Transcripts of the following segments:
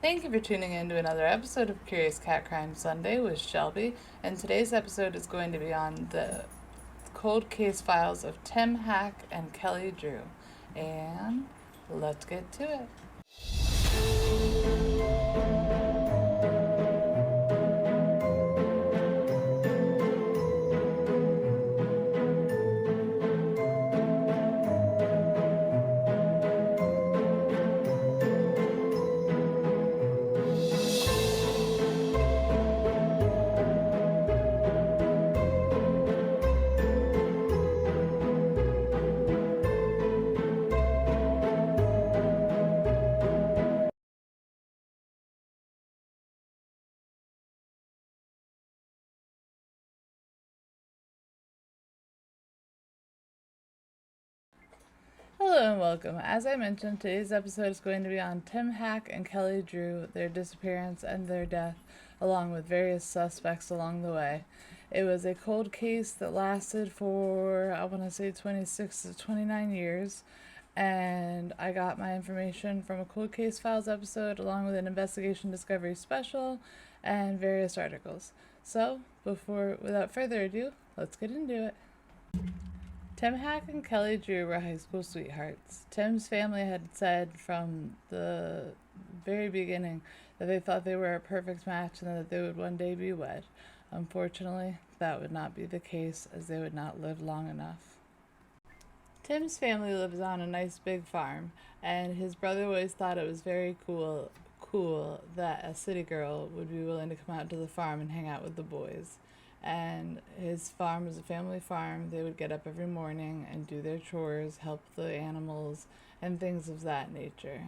Thank you for tuning in to another episode of Curious Cat Crime Sunday with Shelby. And today's episode is going to be on the cold case files of Tim Hack and Kelly Drew. And let's get to it. Hello and welcome. As I mentioned, today's episode is going to be on Tim Hack and Kelly Drew, their disappearance and their death, along with various suspects along the way. It was a cold case that lasted for, I want to say, 26 to 29 years. And I got my information from a Cold Case Files episode, along with an Investigation Discovery special and various articles. So, without further ado, let's get into it. Tim Hack and Kelly Drew were high school sweethearts. Tim's family had said from the very beginning that they thought they were a perfect match and that they would one day be wed. Unfortunately, that would not be the case, as they would not live long enough. Tim's family lives on a nice big farm, and his brother always thought it was very cool that a city girl would be willing to come out to the farm and hang out with the boys. And his farm was a family farm. They would get up every morning and do their chores, help the animals, and things of that nature.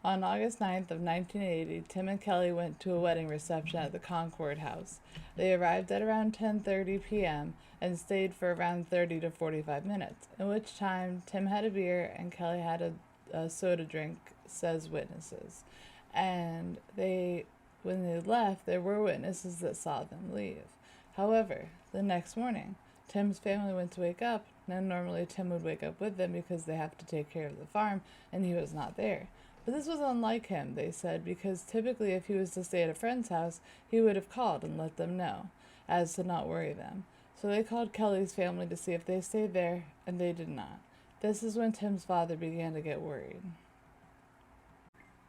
On August 9th of 1980, Tim and Kelly went to a wedding reception at the Concord House. They arrived at around 10:30 p.m. and stayed for around 30 to 45 minutes, in which time Tim had a beer and Kelly had a soda drink, says witnesses. And when they left, there were witnesses that saw them leave. However, the next morning, Tim's family went to wake up, and normally Tim would wake up with them because they have to take care of the farm, and he was not there. But this was unlike him, they said, because typically if he was to stay at a friend's house, he would have called and let them know, as to not worry them. So they called Kelly's family to see if they stayed there, and they did not. This is when Tim's father began to get worried.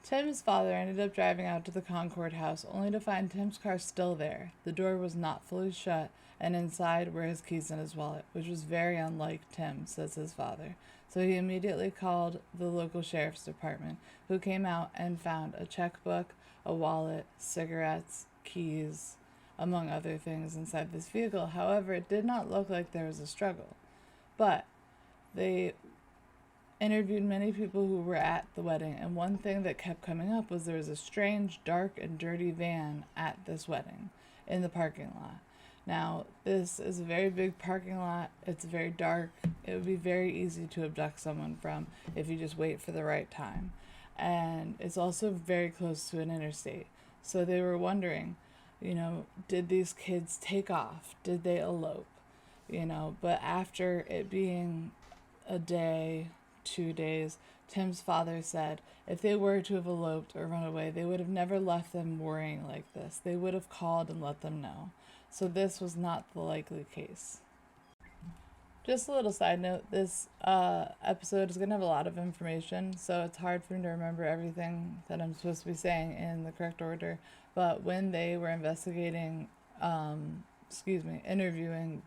Tim's father ended up driving out to the Concord house only to find Tim's car still there. The door was not fully shut, and inside were his keys and his wallet, which was very unlike Tim, says his father. So he immediately called the local sheriff's department, who came out and found a checkbook, a wallet, cigarettes, keys, among other things inside this vehicle. However, it did not look like there was a struggle. But they interviewed many people who were at the wedding, and one thing that kept coming up was there was a strange, dark, and dirty van at this wedding in the parking lot. Now, this is a very big parking lot. It's very dark. It would be very easy to abduct someone from if you just wait for the right time. And it's also very close to an interstate. So they were wondering, did these kids take off? Did they elope? But after it being a day, 2 days, Tim's father said if they were to have eloped or run away, they would have never left them worrying like this. They would have called and let them know. So this was not the likely case. Just a little side note, this episode is going to have a lot of information, so it's hard for me to remember everything that I'm supposed to be saying in the correct order. But when they were interviewing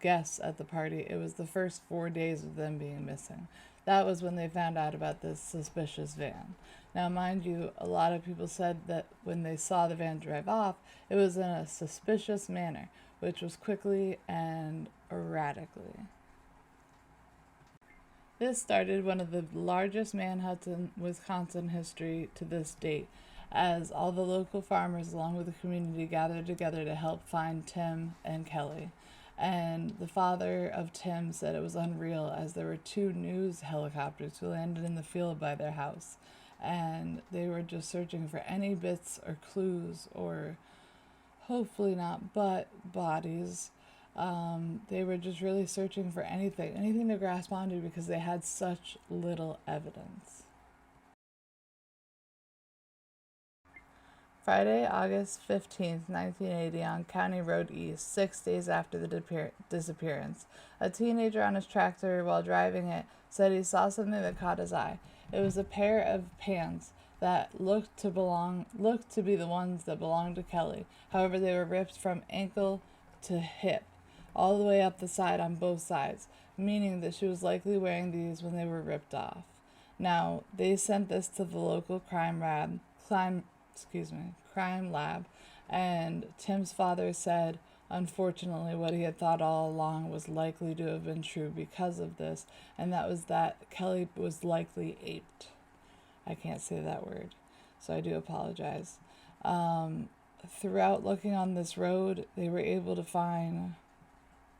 guests at the party, it was the first 4 days of them being missing. That was when they found out about this suspicious van. Now, mind you, a lot of people said that when they saw the van drive off, it was in a suspicious manner, which was quickly and erratically. This started one of the largest manhunts in Wisconsin history to this date, as all the local farmers, along with the community, gathered together to help find Tim and Kelly. And the father of Tim said it was unreal, as there were 2 news helicopters who landed in the field by their house, and they were just searching for any bits or clues, or hopefully not, but bodies. They were just really searching for anything to grasp onto, because they had such little evidence. Friday, August 15th, 1980, on County Road East, 6 days after the disappearance. A teenager on his tractor while driving it said he saw something that caught his eye. It was a pair of pants that looked to be the ones that belonged to Kelly. However, they were ripped from ankle to hip, all the way up the side on both sides, meaning that she was likely wearing these when they were ripped off. Now, they sent this to the local crime lab, and Tim's father said, unfortunately, what he had thought all along was likely to have been true because of this, and that was that Kelly was likely aped. I can't say that word, so I do apologize. Throughout looking on this road, they were able to find,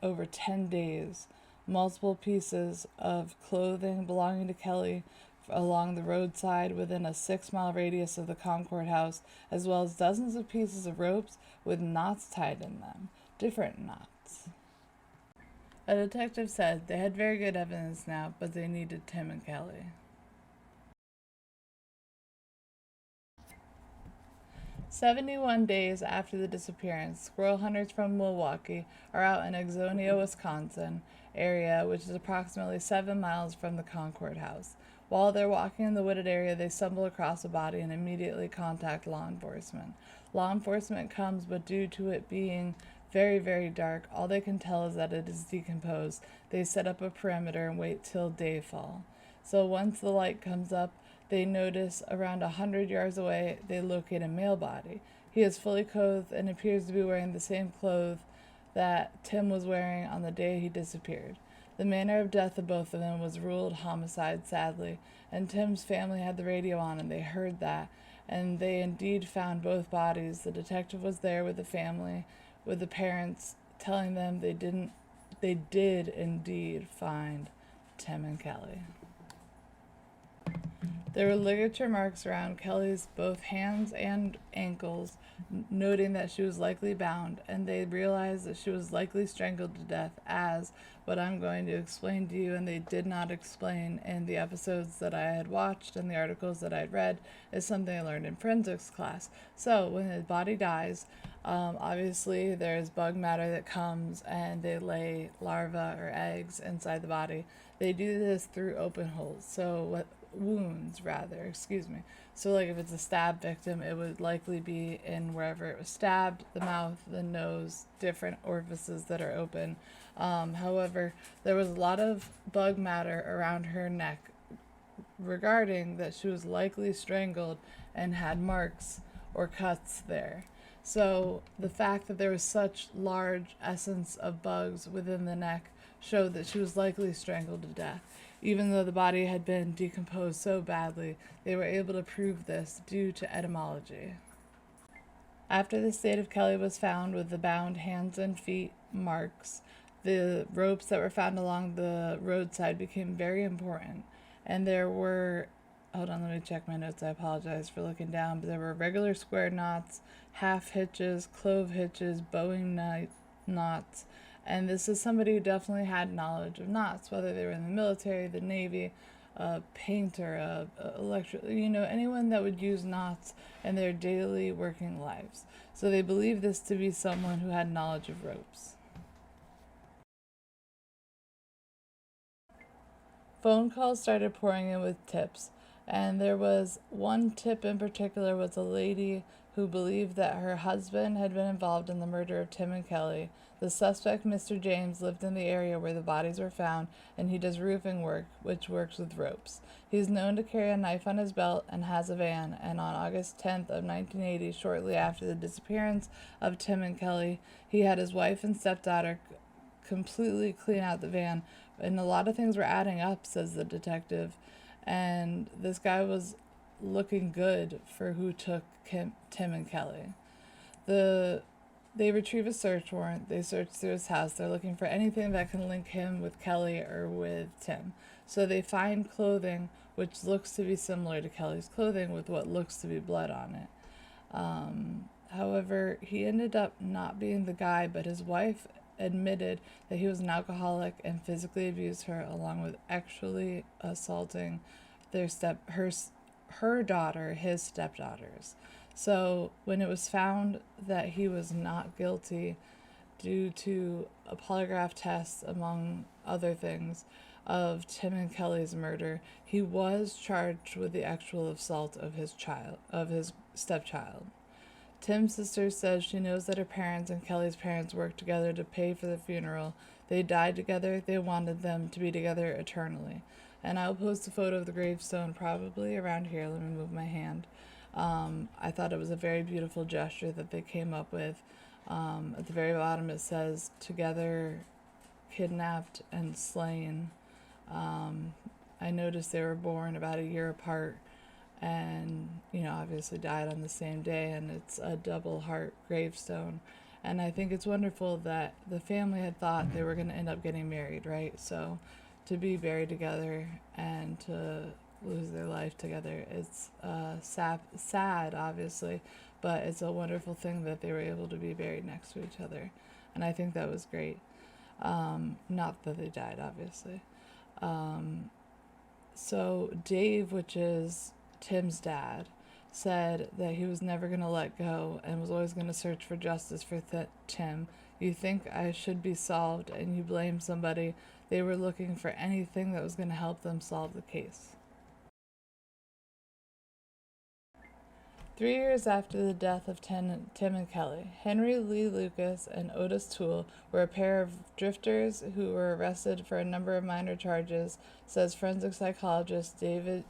over 10 days, multiple pieces of clothing belonging to Kelly along the roadside within a 6-mile radius of the Concord house, as well as dozens of pieces of ropes with knots tied in them, different knots. A detective said they had very good evidence now, but they needed Tim and Kelly. 71 days after the disappearance, squirrel hunters from Milwaukee are out in Ixonia, Wisconsin area, which is approximately 7 miles from the Concord house. While they're walking in the wooded area, they stumble across a body and immediately contact law enforcement. Law enforcement comes, but due to it being very, very dark, all they can tell is that it is decomposed. They set up a perimeter and wait till dayfall. So once the light comes up, they notice around 100 yards away, they locate a male body. He is fully clothed and appears to be wearing the same clothes that Tim was wearing on the day he disappeared. The manner of death of both of them was ruled homicide, sadly, and Tim's family had the radio on and they heard that, and they indeed found both bodies. The detective was there with the family, with the parents, telling them they did indeed find Tim and Kelly. There were ligature marks around Kelly's both hands and ankles, noting that she was likely bound, and they realized that she was likely strangled to death, as what I'm going to explain to you, and they did not explain in the episodes that I had watched and the articles that I'd read, is something I learned in forensics class. So when the body dies, obviously there's bug matter that comes and they lay larvae or eggs inside the body. They do this through open holes. So so like if it's a stab victim, it would likely be in wherever it was stabbed, the mouth, the nose, different orifices that are open. However, there was a lot of bug matter around her neck regarding that she was likely strangled and had marks or cuts there. So the fact that there was such large essence of bugs within the neck showed that she was likely strangled to death. Even though the body had been decomposed so badly, they were able to prove this due to etymology. After the state of Kelly was found with the bound hands and feet marks, the ropes that were found along the roadside became very important. And there were, hold on, let me check my notes, I apologize for looking down, but there were regular square knots, half hitches, clove hitches, bowing knots, and this is somebody who definitely had knowledge of knots, whether they were in the military, the Navy, a painter, anyone that would use knots in their daily working lives. So they believed this to be someone who had knowledge of ropes. Phone calls started pouring in with tips, and there was one tip in particular was a lady who believed that her husband had been involved in the murder of Tim and Kelly. The suspect, Mr. James, lived in the area where the bodies were found, and he does roofing work, which works with ropes. He is known to carry a knife on his belt and has a van, and on August 10th of 1980, shortly after the disappearance of Tim and Kelly, he had his wife and stepdaughter completely clean out the van, and a lot of things were adding up, says the detective, and this guy was looking good for who took Tim and Kelly. They retrieve a search warrant. They search through his house. They're looking for anything that can link him with Kelly or with Tim. So they find clothing which looks to be similar to Kelly's clothing with what looks to be blood on it. However, he ended up not being the guy, but his wife admitted that he was an alcoholic and physically abused her, along with actually assaulting her daughter, his stepdaughters. So when it was found that he was not guilty due to a polygraph test, among other things, of Tim and Kelly's murder, he was charged with the actual assault of his stepchild. Tim's sister says she knows that her parents and Kelly's parents worked together to pay for the funeral. They died together. They wanted them to be together eternally. And I'll post a photo of the gravestone probably around here. Let me move my hand. I thought it was a very beautiful gesture that they came up with. At the very bottom, it says, "Together, kidnapped and slain." I noticed they were born about a year apart and, obviously died on the same day, and it's a double heart gravestone. And I think it's wonderful that the family had thought they were going to end up getting married, right? So to be buried together and to lose their life together, it's sad, obviously, but it's a wonderful thing that they were able to be buried next to each other. And I think that was great. Not that they died, obviously. So Dave, which is Tim's dad, said that he was never going to let go and was always going to search for justice for Tim. "You think I should be solved and you blame somebody. They were looking for anything that was going to help them solve the case." 3 years after the death of Tim and Kelly, Henry Lee Lucas and Otis Toole were a pair of drifters who were arrested for a number of minor charges, says forensic psychologist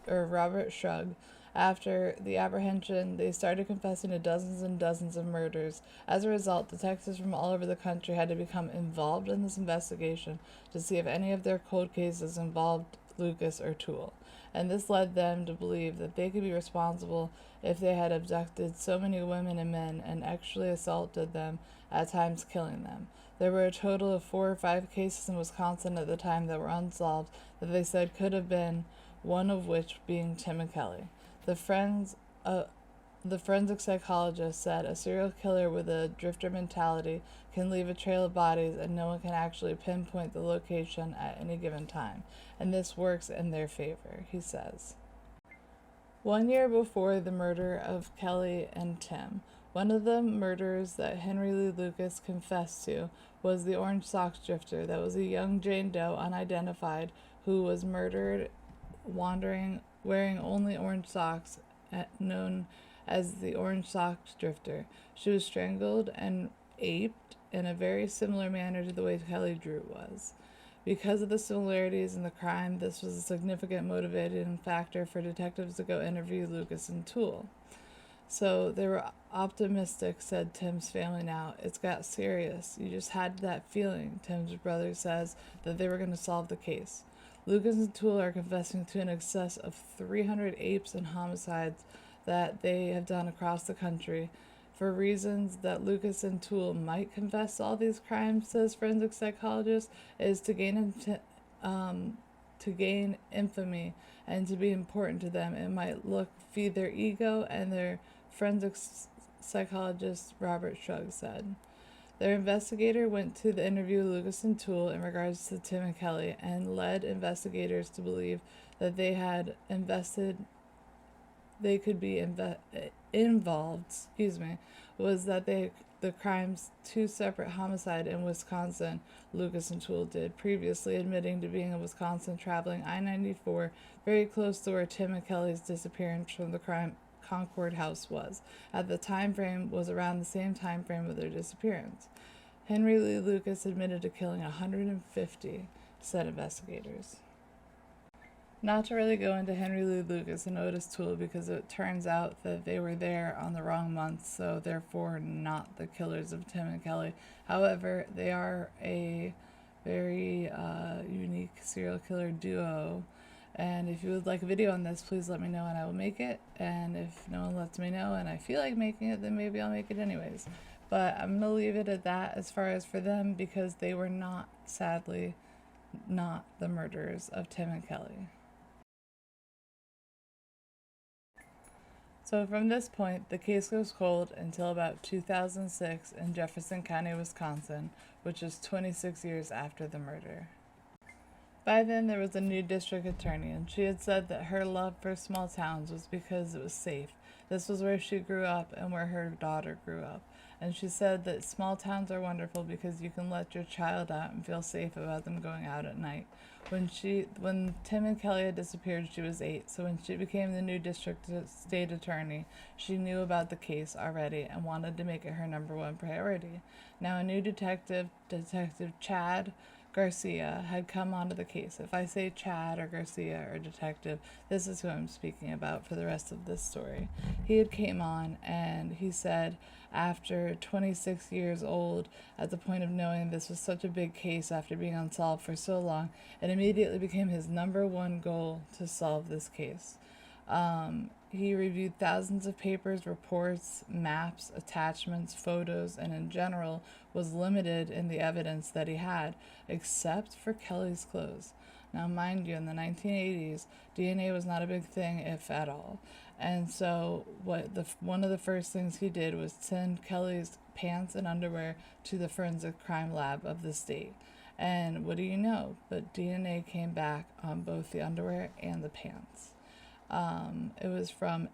Robert Shug. After the apprehension, they started confessing to dozens and dozens of murders. As a result, detectives from all over the country had to become involved in this investigation to see if any of their cold cases involved Lucas or Toole, and this led them to believe that they could be responsible if they had abducted so many women and men and actually assaulted them, at times killing them. There were a total of 4 or 5 cases in Wisconsin at the time that were unsolved that they said could have been, one of which being Tim and Kelly. The forensic psychologist said a serial killer with a drifter mentality can leave a trail of bodies and no one can actually pinpoint the location at any given time, and this works in their favor, he says. 1 year before the murder of Kelly and Tim, one of the murders that Henry Lee Lucas confessed to was the Orange Socks drifter. That was a young Jane Doe, unidentified, who was murdered wearing only orange socks, known as the Orange Socks drifter. She was strangled and aped in a very similar manner to the way Kelly Drew was. Because of the similarities in the crime, this was a significant motivating factor for detectives to go interview Lucas and Toole. So they were optimistic, said Tim's family now. "It's got serious. You just had that feeling," Tim's brother says, that they were going to solve the case. Lucas and Toole are confessing to an excess of 300 apes and homicides that they have done across the country. For reasons that Lucas and Toole might confess all these crimes, says forensic psychologist, is to gain infamy and to be important to them. It might feed their ego, and their forensic psychologist Robert Shug said. Their investigator went to the interview with Lucas and Toole in regards to Tim and Kelly and led investigators to believe that they could be involved, was that the crimes 2 separate homicide in Wisconsin, Lucas and Toole did, previously admitting to being in Wisconsin traveling I-94 very close to where Tim and Kelly's disappearance from the crime Concord House was. At the time frame was around the same time frame of their disappearance. Henry Lee Lucas admitted to killing 150, said investigators. Not to really go into Henry Lee Lucas and Otis Toole, because it turns out that they were there on the wrong month, so therefore not the killers of Tim and Kelly. However, they are a very unique serial killer duo. And if you would like a video on this, please let me know and I will make it. And if no one lets me know and I feel like making it, then maybe I'll make it anyways. But I'm going to leave it at that as far as for them, because they were sadly, not the murderers of Tim and Kelly. So from this point, the case goes cold until about 2006 in Jefferson County, Wisconsin, which is 26 years after the murder. By then, there was a new district attorney, and she had said that her love for small towns was because it was safe. This was where she grew up and where her daughter grew up. And she said that small towns are wonderful because you can let your child out and feel safe about them going out at night. When Tim and Kelly had disappeared, she was 8. So when she became the new district state attorney, she knew about the case already and wanted to make it her number one priority. Now a new detective, Detective Chad Garcia, had come onto the case. If I say Chad or Garcia or detective, this is who I'm speaking about for the rest of this story. He had came on and he said after 26 years old, at the point of knowing this was such a big case after being unsolved for so long, it immediately became his number one goal to solve this case. He reviewed thousands of papers, reports, maps, attachments, photos, and in general was limited in the evidence that he had, except for Kelly's clothes. Now, mind you, in the 1980s, DNA was not a big thing, if at all. And so, one of the first things he did was send Kelly's pants and underwear to the forensic crime lab of the state. And what do you know? But DNA came back on both the underwear and the pants. It was from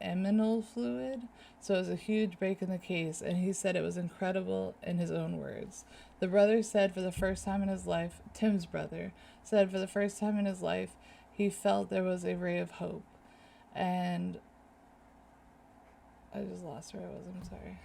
eminal fluid, so it was a huge break in the case, and he said it was incredible in his own words. The brother said for the first time in his life, Tim's brother, said for the first time in his life, he felt there was a ray of hope. And I just lost where I was, I'm sorry.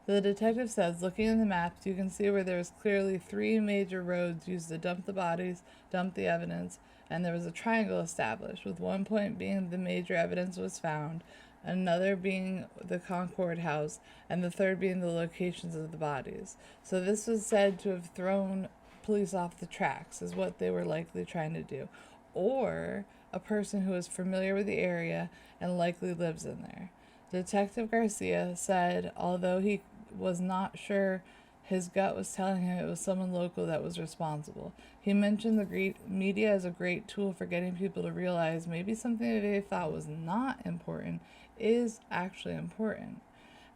The detective says, looking at the maps, you can see where there was clearly 3 major roads used to dump the bodies, dump the evidence, and there was a triangle established, with one point being the major evidence was found, another being the Concord house, and the third being the locations of the bodies. So this was said to have thrown police off the tracks, is what they were likely trying to do. Or a person who is familiar with the area and likely lives in there. Detective Garcia said, although he was not sure, his gut was telling him it was someone local that was responsible. He mentioned the great media as a great tool for getting people to realize maybe something that they thought was not important is actually important,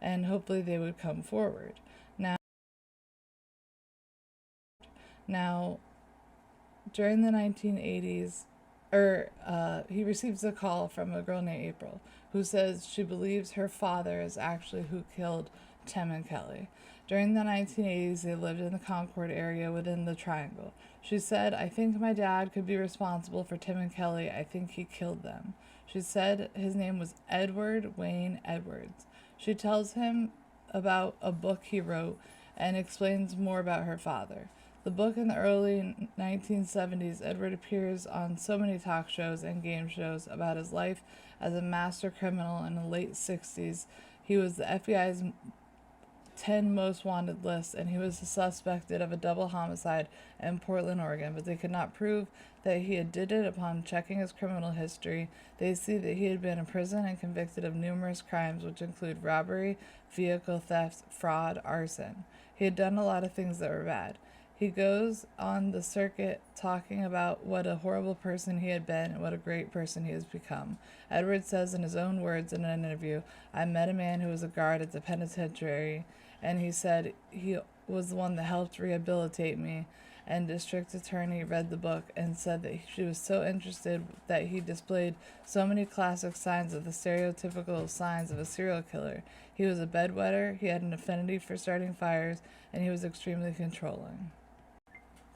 and hopefully they would come forward. Now, during the 1980s, he receives a call from a girl named April who says she believes her father is actually who killed Tim and Kelly. During the 1980s, they lived in the Concord area within the Triangle. She said, I think my dad could be responsible for Tim and Kelly. I think he killed them. She said his name was Edward Wayne Edwards. She tells him about a book he wrote and explains more about her father. The book in the early 1970s, Edward appears on so many talk shows and game shows about his life as a master criminal. In the late 60s, he was the FBI's 10 most wanted list, and he was suspected of a double homicide in Portland, Oregon, but they could not prove that he had did it. Upon checking his criminal history, they see that he had been in prison and convicted of numerous crimes, which include robbery, vehicle theft, fraud, arson. He had done a lot of things that were bad. He goes on the circuit talking about what a horrible person he had been and what a great person he has become. Edward says in his own words in an interview, I met a man who was a guard at the penitentiary, and he said he was the one that helped rehabilitate me. And district attorney read the book and said that she was so interested that he displayed so many classic signs of the stereotypical signs of a serial killer. He was a bedwetter, he had an affinity for starting fires, and he was extremely controlling.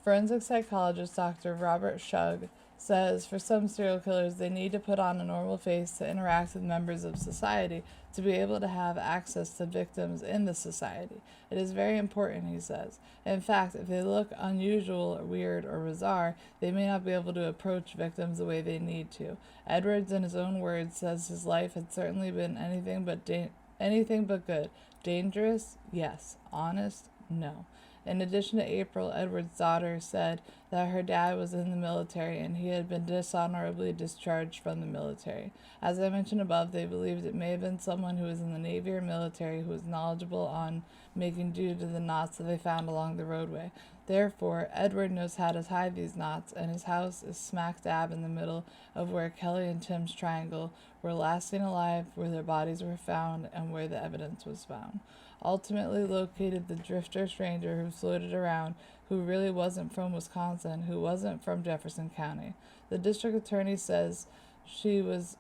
Forensic psychologist Dr. Robert Shug says for some serial killers, they need to put on a normal face to interact with members of society to be able to have access to victims in the society. It is very important, he says. In fact, if they look unusual or weird or bizarre, they may not be able to approach victims the way they need to. Edwards, in his own words, says his life had certainly been anything but good. Dangerous? Yes. Honest? No. In addition to April, Edward's daughter said that her dad was in the military and he had been dishonorably discharged from the military. As I mentioned above, they believed it may have been someone who was in the Navy or military who was knowledgeable on making do to the knots that they found along the roadway. Therefore, Edward knows how to tie these knots, and his house is smack dab in the middle of where Kelly and Tim's triangle were last seen alive, where their bodies were found, and where the evidence was found. Ultimately located the drifter stranger who floated around, who really wasn't from Wisconsin, who wasn't from Jefferson County. The district attorney says it was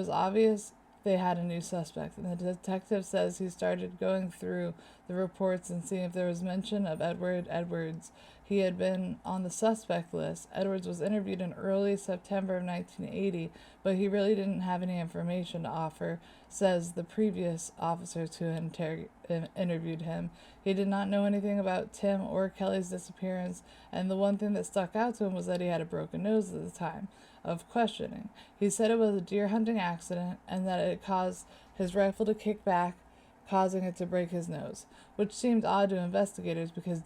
obvious they had a new suspect, and the detective says he started going through the reports and seeing if there was mention of Edward Edwards. He had been on the suspect list. Edwards was interviewed in early September of 1980, but he really didn't have any information to offer, says the previous officers who had interviewed him. He did not know anything about Tim or Kelly's disappearance, and the one thing that stuck out to him was that he had a broken nose at the time of questioning. He said it was a deer hunting accident and that it caused his rifle to kick back, causing it to break his nose, which seemed odd to investigators because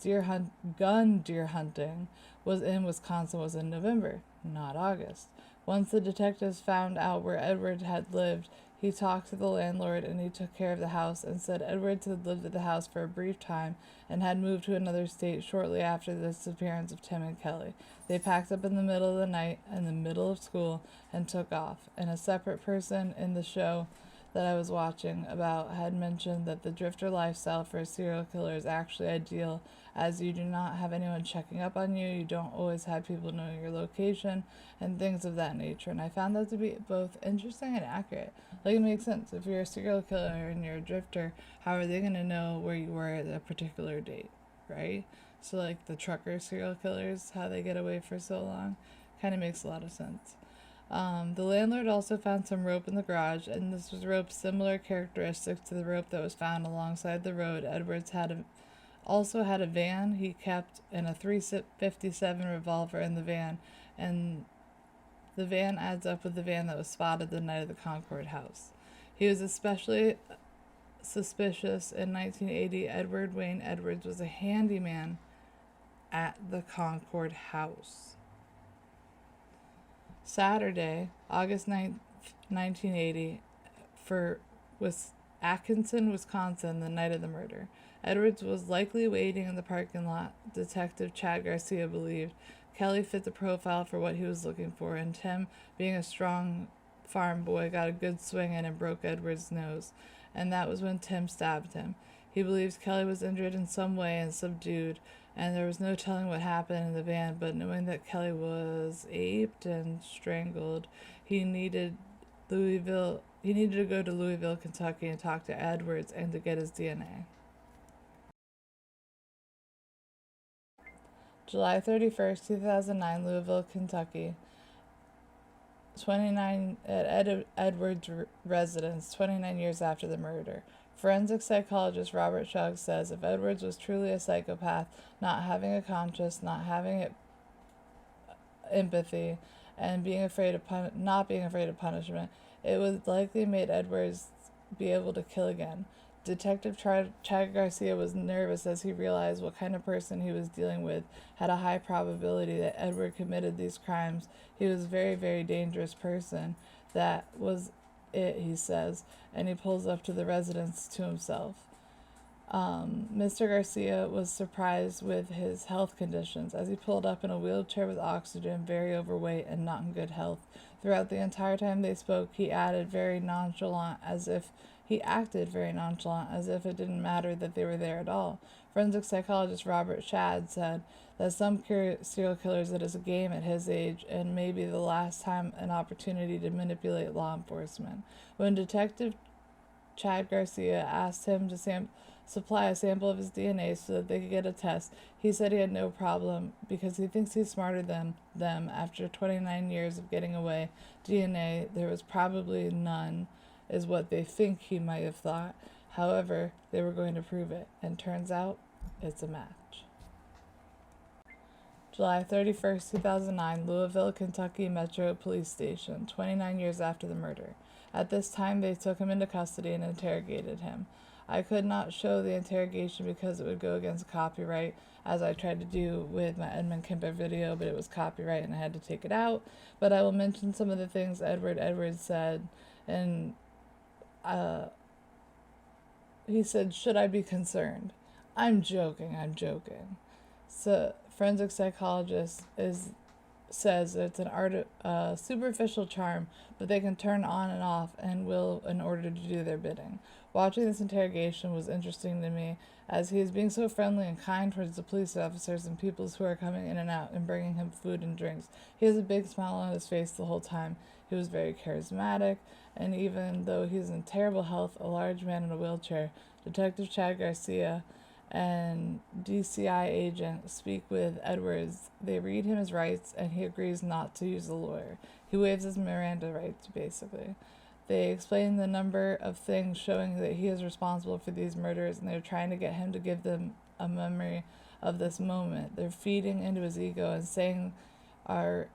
gun deer hunting was in Wisconsin was in November, not August. Once the detectives found out where Edward had lived, he talked to the landlord and he took care of the house and said Edwards had lived at the house for a brief time and had moved to another state shortly after the disappearance of Tim and Kelly. They packed up in the middle of the night, in the middle of school, and took off. And a separate person in the show that I was watching about had mentioned that the drifter lifestyle for a serial killer is actually ideal, as you do not have anyone checking up on you, you don't always have people knowing your location, and things of that nature. And I found that to be both interesting and accurate. Like, it makes sense. If you're a serial killer and you're a drifter, how are they going to know where you were at a particular date, right? So, like the trucker serial killers, how they get away for so long, kind of makes a lot of sense. The landlord also found some rope in the garage, and this was rope similar characteristics to the rope that was found alongside the road. Edwards also had a van he kept and a .357 revolver in the van, and the van adds up with the van that was spotted the night of the Concord house. He was especially suspicious in 1980. Edward Wayne Edwards was a handyman at the Concord house. Saturday, August 9th, 1980, was Atkinson, Wisconsin, the night of the murder. Edwards was likely waiting in the parking lot. Detective Chad Garcia believed Kelly fit the profile for what he was looking for, and Tim, being a strong farm boy, got a good swing in and broke Edwards' nose, and that was when Tim stabbed him. He believes Kelly was injured in some way and subdued, and there was no telling what happened in the van, but knowing that Kelly was aped and strangled, he needed to go to Louisville, Kentucky and talk to Edwards and to get his DNA. July 31st, 2009, Louisville, Kentucky. 29 at Edwards' residence, 29 years after the murder. Forensic psychologist Robert Shug says if Edwards was truly a psychopath, not having a conscience, not having empathy, and not being afraid of punishment, it would likely made Edwards be able to kill again. Detective Chad Garcia was nervous as he realized what kind of person he was dealing with had a high probability that Edward committed these crimes. He was a very, very dangerous person. That was it, he says, and he pulls up to the residence to himself. Mr. Garcia was surprised with his health conditions as he pulled up in a wheelchair with oxygen, very overweight and not in good health. Throughout the entire time they spoke, he acted very nonchalant, as if it didn't matter that they were there at all. Forensic psychologist Robert Shad said that some serial killers, it is a game at his age and maybe the last time an opportunity to manipulate law enforcement. When Detective Chad Garcia asked him to supply a sample of his DNA so that they could get a test, he said he had no problem because he thinks he's smarter than them. After 29 years of getting away DNA, there was probably none, is what they think he might have thought. However, they were going to prove it, and turns out it's a match. July 31st, 2009, Louisville, Kentucky Metro Police Station, 29 years after the murder. At this time, they took him into custody and interrogated him. I could not show the interrogation because it would go against copyright, as I tried to do with my Edmund Kemper video, but it was copyright and I had to take it out. But I will mention some of the things Edward Edwards said, and he said, "Should I be concerned?" I'm joking. forensic psychologist says it's an superficial charm, but they can turn on and off and will in order to do their bidding. Watching this interrogation was interesting to me, as he is being so friendly and kind towards the police officers and people who are coming in and out and bringing him food and drinks. He has a big smile on his face the whole time. He was very charismatic, and even though he's in terrible health, a large man in a wheelchair, Detective Chad Garcia and DCI agent speak with Edwards. They read him his rights, and he agrees not to use a lawyer. He waives his Miranda rights, basically. They explain the number of things showing that he is responsible for these murders, and they're trying to get him to give them a memory of this moment. They're feeding into his ego and saying are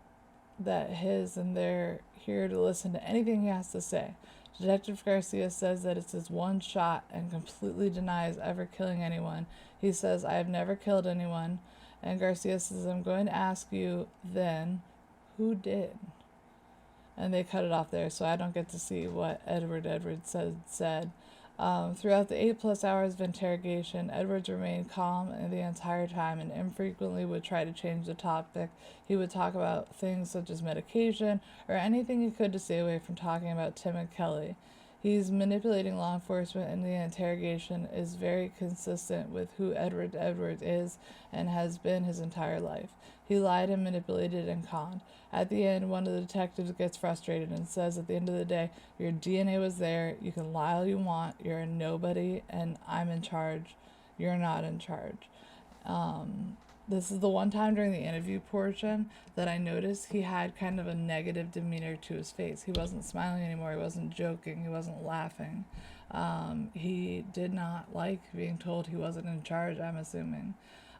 that his, and they're here to listen to anything he has to say. Detective Garcia says that it's his one shot and completely denies ever killing anyone. He says, I have never killed anyone. And Garcia says, I'm going to ask you then, who did? And they cut it off there, so I don't get to see what Edwards said. Throughout the 8+ hours of interrogation, Edwards remained calm the entire time and infrequently would try to change the topic. He would talk about things such as medication or anything he could to stay away from talking about Tim and Kelly. He's manipulating law enforcement, and the interrogation is very consistent with who Edward Edwards is and has been his entire life. He lied and manipulated and conned. At the end, one of the detectives gets frustrated and says, at the end of the day, your DNA was there, you can lie all you want, you're a nobody, and I'm in charge. You're not in charge. This is the one time during the interview portion that I noticed he had kind of a negative demeanor to his face. He wasn't smiling anymore, he wasn't joking, he wasn't laughing. He did not like being told he wasn't in charge, I'm assuming.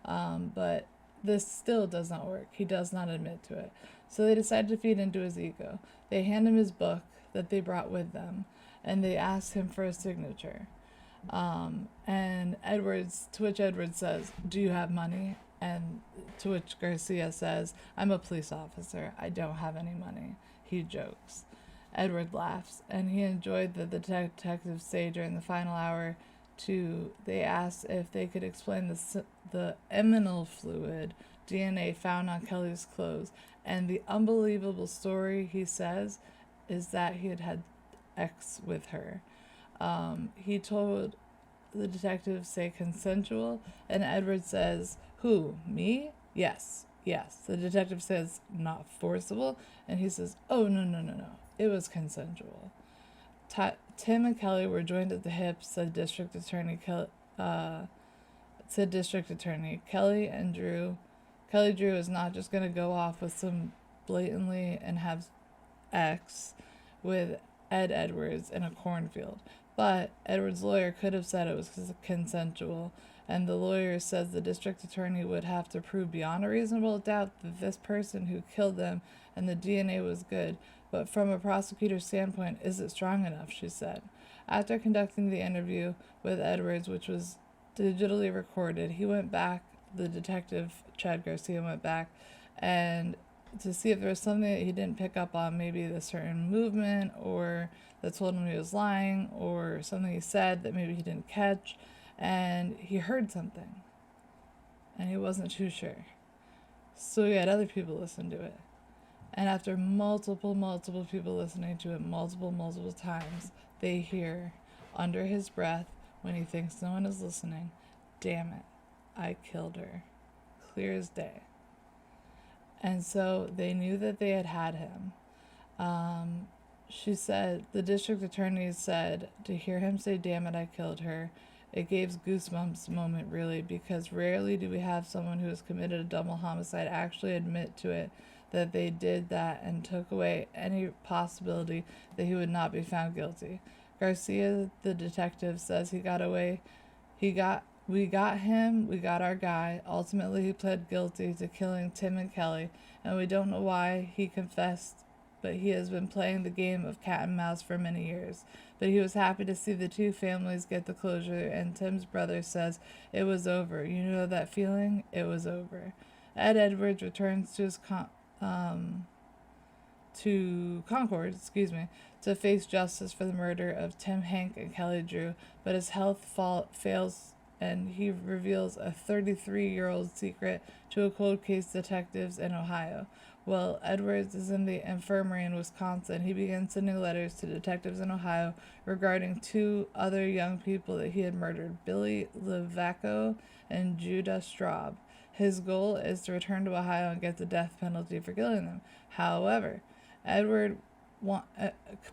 But this still does not work. He does not admit to it. So they decide to feed into his ego. They hand him his book that they brought with them, and they ask him for a signature. And to which Edwards says, do you have money? And to which Garcia says, I'm a police officer. I don't have any money. He jokes. Edward laughs, and he enjoyed that the detectives say during the final hour they asked if they could explain the eminal fluid DNA found on Kelly's clothes. And the unbelievable story he says is that he had had sex with her. He told the detective say consensual, and Edward says, who, me? Yes. The detective says, not forcible, and he says, oh, no. It was consensual. Tim and Kelly were joined at the hip, said District Attorney Kelly Drew is not just going to go off with some blatantly and have X with Ed Edwards in a cornfield. But Edwards' lawyer could have said it was consensual, and the lawyer says the district attorney would have to prove beyond a reasonable doubt that this person who killed them and the DNA was good. But from a prosecutor's standpoint, is it strong enough, she said. After conducting the interview with Edwards, which was digitally recorded, the detective, Chad Garcia, went back and to see if there was something that he didn't pick up on, maybe the certain movement or that told him he was lying, or something he said that maybe he didn't catch, and he heard something and he wasn't too sure. So he had other people listen to it. And after multiple people listening to it multiple times, they hear under his breath, when he thinks no one is listening, damn it, I killed her. Clear as day. And so they knew that they had him. She said, the district attorney said, to hear him say, damn it, I killed her, it gave goosebumps moment, really, because rarely do we have someone who has committed a double homicide actually admit to it, that they did that, and took away any possibility that he would not be found guilty. Garcia, the detective, says we got him, we got our guy. Ultimately, he pled guilty to killing Tim and Kelly, and we don't know why he confessed, but he has been playing the game of cat and mouse for many years. But he was happy to see the two families get the closure, and Tim's brother says, it was over. You know that feeling? It was over. Ed Edwards returns to his Concord, to face justice for the murder of Tim Hank and Kelly Drew, but his health fails and he reveals a 33-year-old secret to a cold case detectives in Ohio. While Edwards is in the infirmary in Wisconsin, he begins sending letters to detectives in Ohio regarding two other young people that he had murdered, Billy Levaco and Judah Straub. His goal is to return to Ohio and get the death penalty for killing them. However, Edward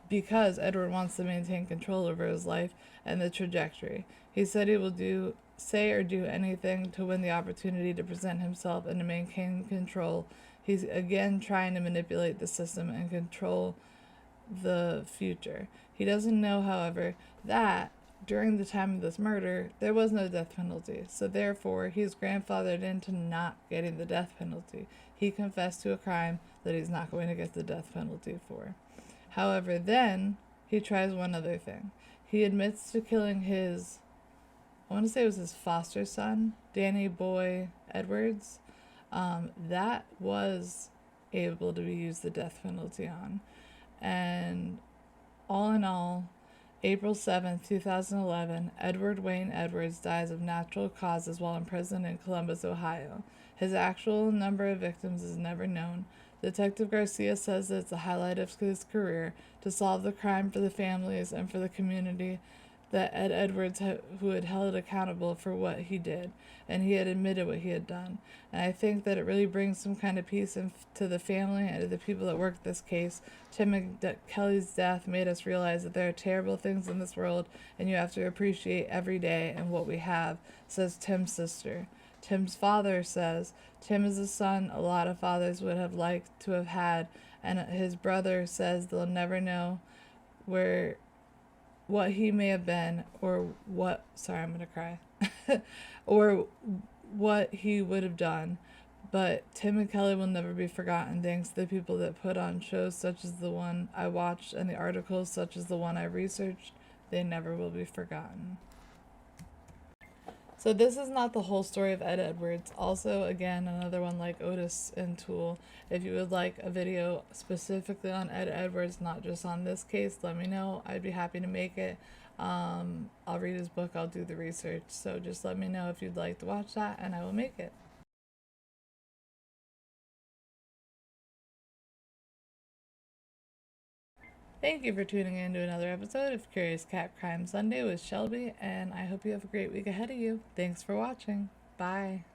because Edward wants to maintain control over his life and the trajectory. He said he will say or do anything to win the opportunity to present himself and to maintain control. He's again trying to manipulate the system and control the future. He doesn't know, however, that during the time of this murder, there was no death penalty. So therefore, he's grandfathered into not getting the death penalty. He confessed to a crime that he's not going to get the death penalty for. However, then he tries one other thing. He admits to killing I want to say it was his foster son, Danny Boy Edwards. That was able to be used the death penalty on. And all in all, April 7th, 2011, Edward Wayne Edwards dies of natural causes while in prison in Columbus, Ohio. His actual number of victims is never known. Detective Garcia says that it's the highlight of his career to solve the crime for the families and for the community that Ed Edwards, who had held accountable for what he did, and he had admitted what he had done. And I think that it really brings some kind of peace to the family and to the people that worked this case. Tim Kelly's death made us realize that there are terrible things in this world, and you have to appreciate every day and what we have, says Tim's sister. Tim's father says, Tim is a son a lot of fathers would have liked to have had, and his brother says they'll never know what he may have been, or I'm gonna cry, or what he would have done. But Tim and Kelly will never be forgotten thanks to the people that put on shows such as the one I watched and the articles such as the one I researched. They never will be forgotten. So this is not the whole story of Ed Edwards. Also, again, another one like Otis and Toole. If you would like a video specifically on Ed Edwards, not just on this case, let me know. I'd be happy to make it. I'll read his book. I'll do the research. So just let me know if you'd like to watch that, and I will make it. Thank you for tuning in to another episode of Curious Cat Crime Sunday with Shelby, and I hope you have a great week ahead of you. Thanks for watching. Bye.